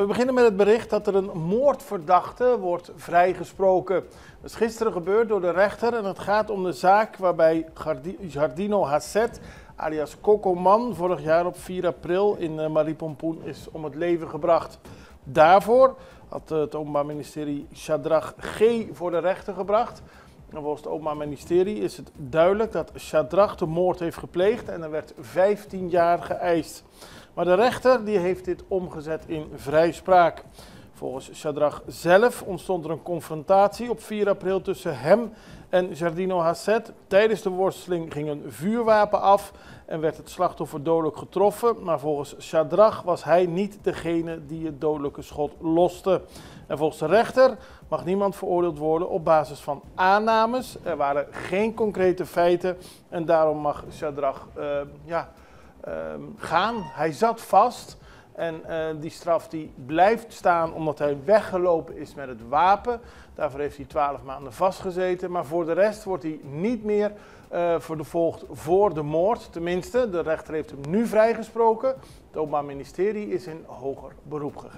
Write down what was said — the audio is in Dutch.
We beginnen met het bericht dat er een moordverdachte wordt vrijgesproken. Dat is gisteren gebeurd door de rechter en het gaat om de zaak waarbij Giardino Hasset, alias Coco Man, vorig jaar op 4 april in Maripompoen is om het leven gebracht. Daarvoor had het Openbaar Ministerie Shadrach G. voor de rechter gebracht. En volgens het Openbaar Ministerie is het duidelijk dat Shadrach de moord heeft gepleegd en er werd 15 jaar geëist. Maar de rechter die heeft dit omgezet in vrijspraak. Volgens Shadrach zelf ontstond er een confrontatie op 4 april tussen hem en Giardino Hasset. Tijdens de worsteling ging een vuurwapen af en werd het slachtoffer dodelijk getroffen. Maar volgens Shadrach was hij niet degene die het dodelijke schot loste. En volgens de rechter mag niemand veroordeeld worden op basis van aannames. Er waren geen concrete feiten en daarom mag Shadrach gaan. Hij zat vast en die straf die blijft staan omdat hij weggelopen is met het wapen. Daarvoor heeft hij 12 maanden vastgezeten. Maar voor de rest wordt hij niet meer vervolgd voor de moord. Tenminste, de rechter heeft hem nu vrijgesproken. Het Openbaar Ministerie is in hoger beroep gegaan.